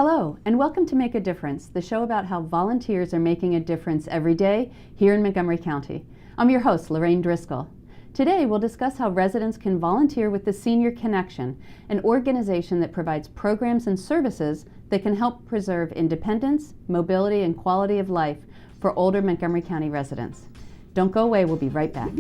Hello, and welcome to Make a Difference, the show about how volunteers are making a difference every day here in Montgomery County. I'm your host, Lorraine Driscoll. Today, we'll discuss how residents can volunteer with the Senior Connection, an organization that provides programs and services that can help preserve independence, mobility, and quality of life for older Montgomery County residents. Don't go away, we'll be right back.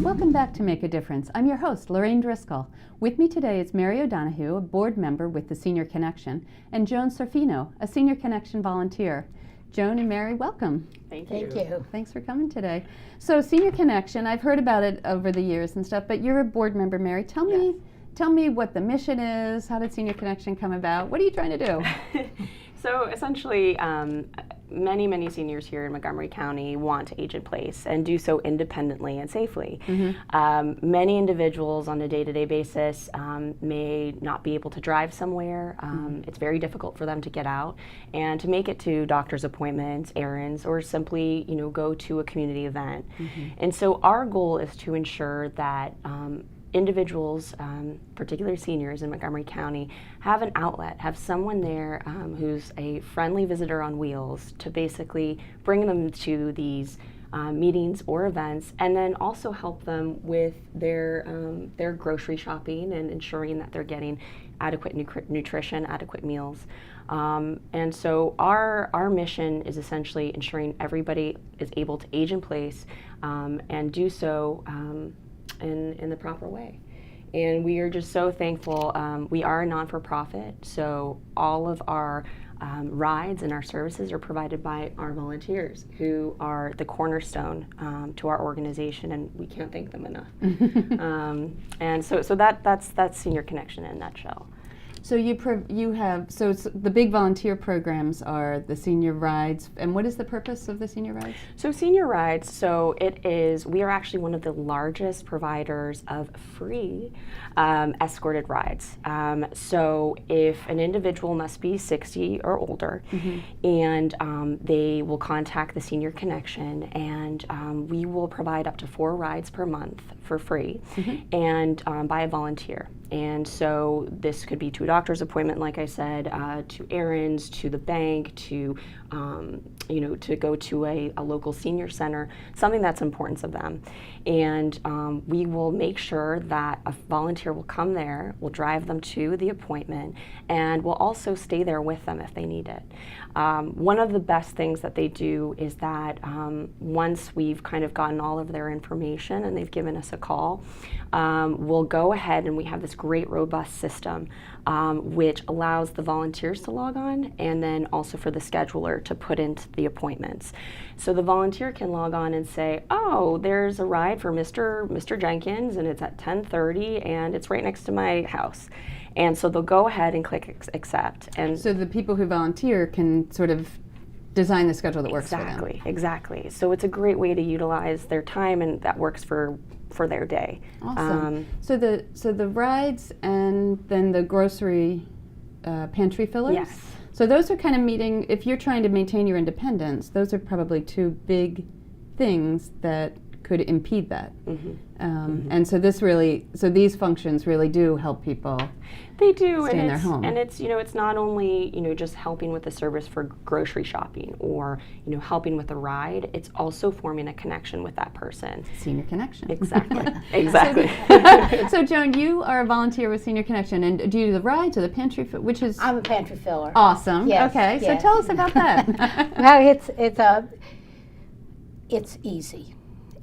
Welcome back to Make a Difference. I'm your host, Lorraine Driscoll. With me today is Mary O'Donoghue, a board member with the Senior Connection, and Joan Sorfino, a Senior Connection volunteer. Joan and Mary, welcome. Thank you. Thanks for coming today. So Senior Connection, I've heard about it over the years and stuff, but you're a board member, Mary. Tell me what the mission is. How did Senior Connection come about? What are you trying to do? So essentially, many seniors here in Montgomery County want to age in place and do so independently and safely. Mm-hmm. Many individuals on a day-to-day basis may not be able to drive somewhere. It's very difficult for them to get out and to make it to doctor's appointments, errands, or simply, go to a community event. Mm-hmm. And so our goal is to ensure that individuals, particularly seniors in Montgomery County, have an outlet, have someone there who's a friendly visitor on wheels to basically bring them to these meetings or events, and then also help them with their grocery shopping and ensuring that they're getting adequate nutrition, adequate meals. And so our mission is essentially ensuring everybody is able to age in place and do so in the proper way. And we are just so thankful. We are a non-for-profit, so all of our rides and our services are provided by our volunteers, who are the cornerstone to our organization, and we can't thank them enough. And so that's Senior Connection in a nutshell. So the big volunteer programs are the senior rides, and what is the purpose of the senior rides? So senior rides, we are actually one of the largest providers of free escorted rides. So if an individual must be 60 or older, mm-hmm. and they will contact the Senior Connection, and we will provide up to 4 rides per month for free, mm-hmm. and by a volunteer. And so this could be to a doctor's appointment, like I said, to errands, to the bank, to go to a local senior center, something that's important to them. And we will make sure that a volunteer will come there, will drive them to the appointment, and will also stay there with them if they need it. One of the best things that they do is that once we've kind of gotten all of their information and they've given us a call, we'll go ahead, and we have this great robust system which allows the volunteers to log on, and then also for the scheduler to put into the appointments. So the volunteer can log on and say, oh, there's a ride for Mr. Jenkins, and it's at 10:30, and it's right next to my house. And so they'll go ahead and click accept. And so the people who volunteer can sort of design the schedule that works for them. Exactly. So it's a great way to utilize their time, and that works for their day. Awesome. So the rides and then the grocery pantry fillers? Yes. So those are kind of meeting, if you're trying to maintain your independence, those are probably 2 big things that could impede that. Mm-hmm. Mm-hmm. And so these functions really do help people. They do, stay in their home. And it's it's not only just helping with the service for grocery shopping or helping with a ride. It's also forming a connection with that person. Senior Connection. Exactly. So Joan, you are a volunteer with Senior Connection, and do you do the rides or the pantry? Which is I'm a pantry filler. Awesome. Yes, okay. yes. So tell us about that. Well, it's easy.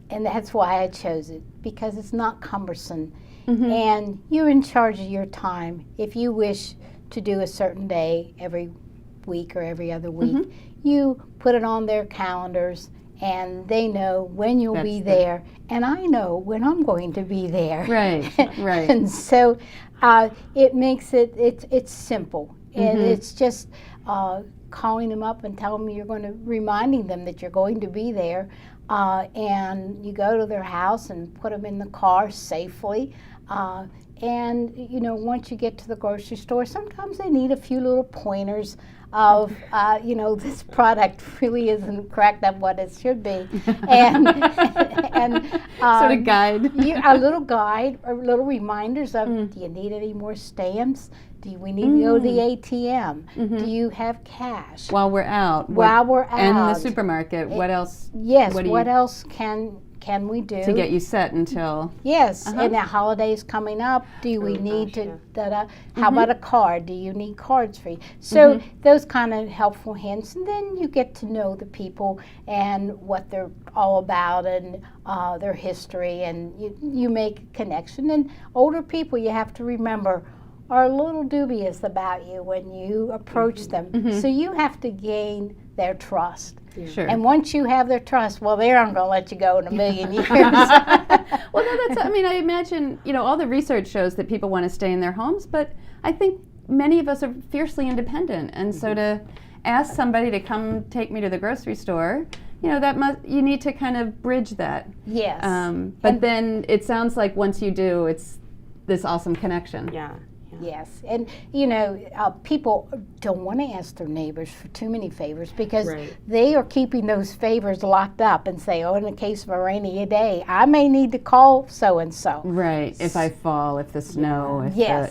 And that's why I chose it, because it's not cumbersome. Mm-hmm. And you're in charge of your time. If you wish to do a certain day every week or every other week, mm-hmm. you put it on their calendars, and they know when you'll be there, and I know when I'm going to be there. Right. And so it makes it's simple. Mm-hmm. And it's just calling them up and telling them reminding them that you're going to be there. And you go to their house and put them in the car safely. And once you get to the grocery store, sometimes they need a few little pointers of, this product really isn't cracked up what it should be, and sort of guide. A little guide, or little reminders of, do you need any more stamps? We need to go to the ATM? Do you have cash? While we're out. And in the supermarket, what else? Yes, what else can we do to get you set until? Yes, and the holidays coming up. Do we need to? How about a card? Do you need cards free? So those kind of helpful hints, and then you get to know the people and what they're all about and their history, and you make a connection. And older people, you have to remember, are a little dubious about you when you approach them. So you have to gain their trust. Yeah. Sure. And once you have their trust, well, they aren't going to let you go in a million years. Well, no, I imagine, all the research shows that people want to stay in their homes, but I think many of us are fiercely independent. And so to ask somebody to come take me to the grocery store, you need to kind of bridge that. Yes. But then it sounds like once you do, it's this awesome connection. Yeah. Yes, and people don't want to ask their neighbors for too many favors because they are keeping those favors locked up and say, in the case of a rainy day, I may need to call so and so. Right, if I fall, if the snow. Yes.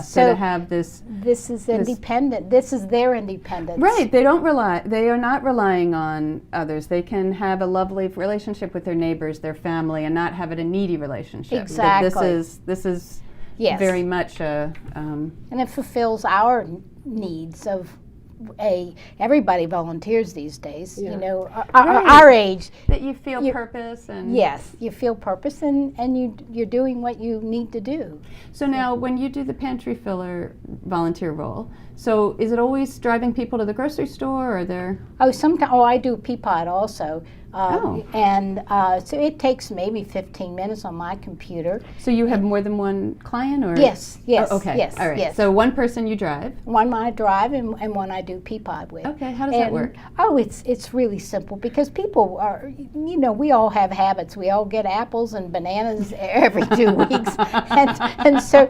So to have this is independent. This is their independence. Right. They are not relying on others. They can have a lovely relationship with their neighbors, their family, and not have it a needy relationship. Exactly. This is. Yes. Very much and it fulfills our needs of everybody volunteers these days. Our age. That you feel purpose and yes, you feel purpose and you're doing what you need to do. So now when you do the pantry filler volunteer role, so is it always driving people to the grocery store, or are there? Sometimes I do Peapod also. And so it takes maybe 15 minutes on my computer. So you have more than one client, or? Yes. Oh, okay. Yes. All right. Yes. So one person you drive. One I drive and one I do Peapod with. Okay. How does that work? It's really simple because people are, we all have habits. We all get apples and bananas every 2 weeks, and so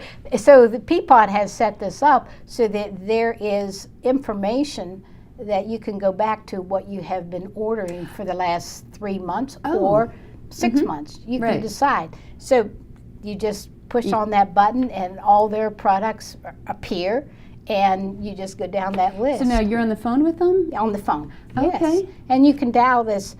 the Peapod has set this up so that there is information that you can go back to what you have been ordering for the last 3 months or 6 months. You can decide. So you just push on that button and all their products appear, and you just go down that list. So now you're on the phone with them? On the phone, okay. Yes. And you can dial this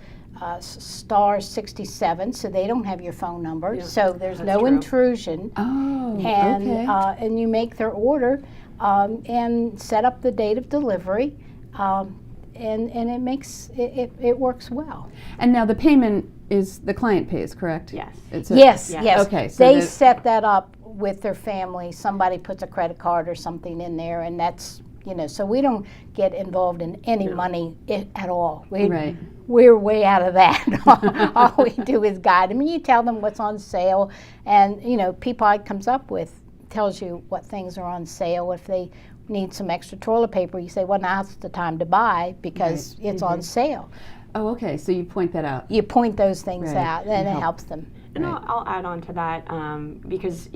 star 67, so they don't have your phone number. Yeah, so there's no true. Intrusion. Oh, and, okay. And you make their order and set up the date of delivery. And it works well. And now the payment is the client pays, correct? Yes. Yes. Okay. So they set that up with their family. Somebody puts a credit card or something in there, and that's so we don't get involved in any money at all. We're way out of that. All we do is guide them. You tell them what's on sale, and Peapod tells you what things are on sale. If they need some extra toilet paper, you say, well, now's the time to buy because it's on sale. Oh, okay. So you point that out. You point those things out, and it helps them. And I'll add on to that because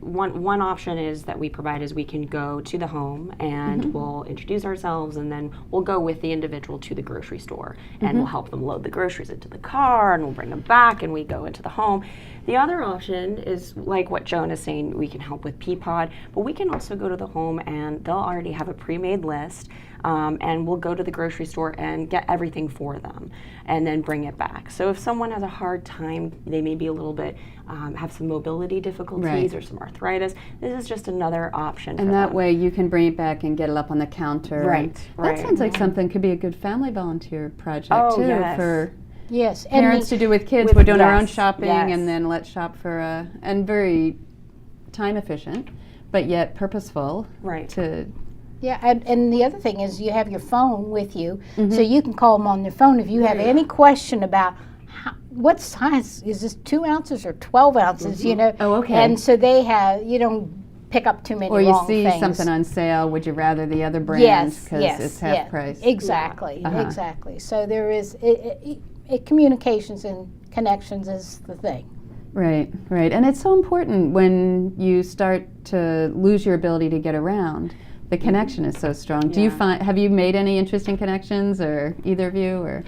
one option is that we provide is we can go to the home and we'll introduce ourselves, and then we'll go with the individual to the grocery store and we'll help them load the groceries into the car, and we'll bring them back and we go into the home. The other option is like what Joan is saying, we can help with Peapod, but we can also go to the home and they'll already have a pre-made list. And we'll go to the grocery store and get everything for them and then bring it back. So if someone has a hard time, they may be a little bit, have some mobility difficulties or some arthritis, this is just another option. And that way you can bring it back and get it up on the counter. Right. That sounds like something could be a good family volunteer project too. Yes. For yes. parents to do with kids. We're doing our own shopping and then let's shop for and very time efficient, but yet purposeful. Right. Yeah, and the other thing is you have your phone with you, so you can call them on your phone if you have any question about what size is this, 2 ounces or 12 ounces, Oh, okay. And so you don't pick up too many or you wrong see things. something on sale, would you rather the other brands because it's half price? Exactly, exactly. So there is communications and connections is the thing. Right, right. And it's so important when you start to lose your ability to get around. The connection is so strong. Do you have you made any interesting connections, or either of you, or?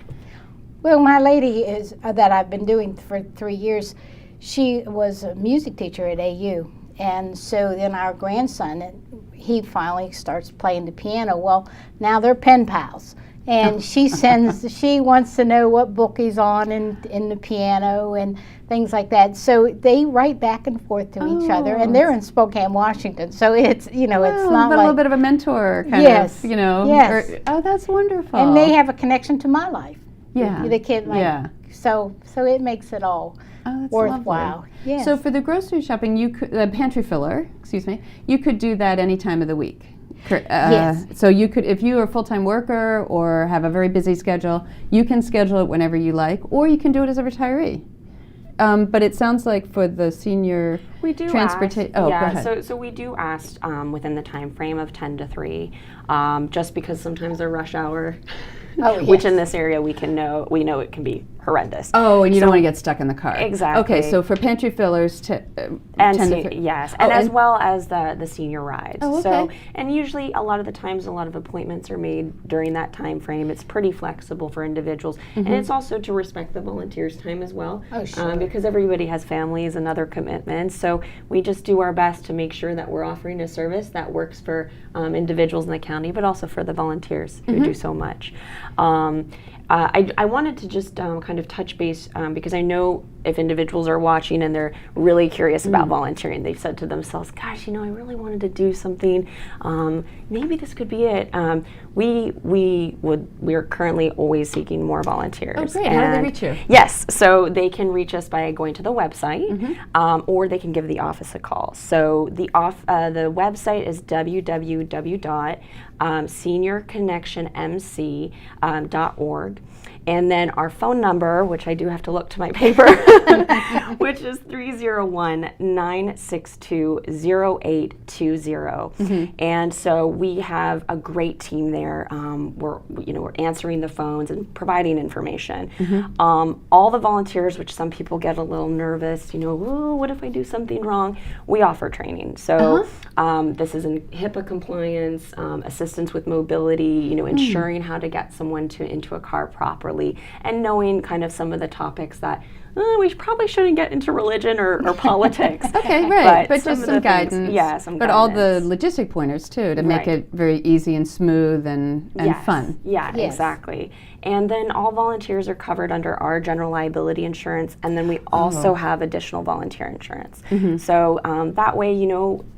Well, my lady is that I've been doing for 3 years, she was a music teacher at AU. And so then our grandson, he finally starts playing the piano. Well, now they're pen pals. And she wants to know what book he's on in the piano and things like that. So they write back and forth to each other, and they're in Spokane, Washington. So it's, it's not a like little bit of a mentor kind yes, of, Yes. Oh, that's wonderful. And they have a connection to my life. Yeah. The kid, so it makes it all worthwhile. Yes. So for the grocery shopping, you could, pantry filler, you could do that any time of the week. Yes. So you could, if you are a full-time worker or have a very busy schedule, you can schedule it whenever you like, or you can do it as a retiree. But it sounds like for the senior transportation. Oh, yeah, go ahead. So we do ask within the time frame of 10 to 3, just because sometimes they're rush hour, which in this area we know it can be horrendous. Oh, and you don't want to get stuck in the car. Exactly. Okay, so for pantry fillers, and and as well as the senior rides. Oh, okay. So, and usually a lot of the times, a lot of appointments are made during that time frame. It's pretty flexible for individuals, and it's also to respect the volunteers' time as well. Oh, sure. Because everybody has families and other commitments. So we just do our best to make sure that we're offering a service that works for individuals in the county, but also for the volunteers who do so much. I wanted to just kind of touch base because I know if individuals are watching and they're really curious about volunteering, they've said to themselves, gosh, I really wanted to do something. Maybe this could be it. We are currently always seeking more volunteers. Oh, great. How do they reach you? Yes, so they can reach us by going to the website, or they can give the office a call. So the website is www.seniorconnectionmc.org. And then our phone number, which I do have to look to my paper, which is 301-962-0820. And so we have a great team there. We're answering the phones and providing information. All the volunteers, which some people get a little nervous, oh, what if I do something wrong? We offer training. So this is in HIPAA compliance, assistance with mobility, ensuring how to get someone into a car properly, and knowing kind of some of the topics that we probably shouldn't get into religion or politics. Okay, right. But some just of some the guidance. Things, yeah, some but guidance. all the logistic pointers, too, to make it very easy and smooth and fun. Yeah, Yes. exactly. And then all volunteers are covered under our general liability insurance, and then we also have additional volunteer insurance. So that way,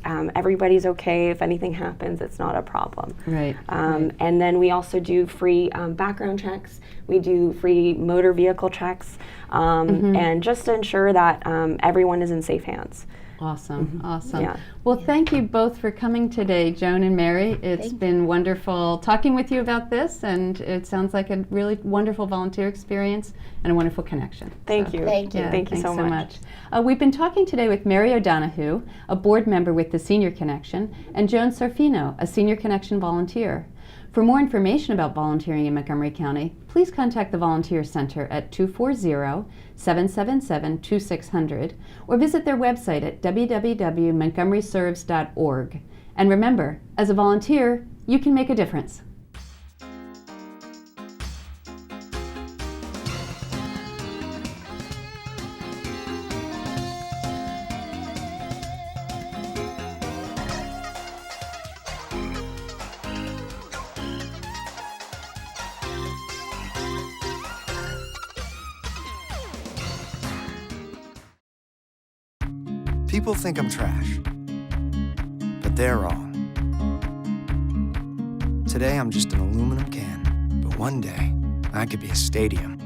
everybody's okay. If anything happens, it's not a problem. Right. And then we also do free background checks. We do free motor vehicle checks, and just to ensure that everyone is in safe hands. Awesome, awesome. Yeah. Well, thank you both for coming today, Joan and Mary. It's been wonderful talking with you about this, and it sounds like a really wonderful volunteer experience and a wonderful connection. Thank you. Thank you. Thank you so much. We've been talking today with Mary O'Donohue, a board member with the Senior Connection, and Joan Sarfino, a Senior Connection volunteer. For more information about volunteering in Montgomery County, please contact the Volunteer Center at 240-777-2600 or visit their website at www.montgomeryserves.org. And remember, as a volunteer, you can make a difference. People think I'm trash, but they're wrong. Today I'm just an aluminum can, but one day I could be a stadium.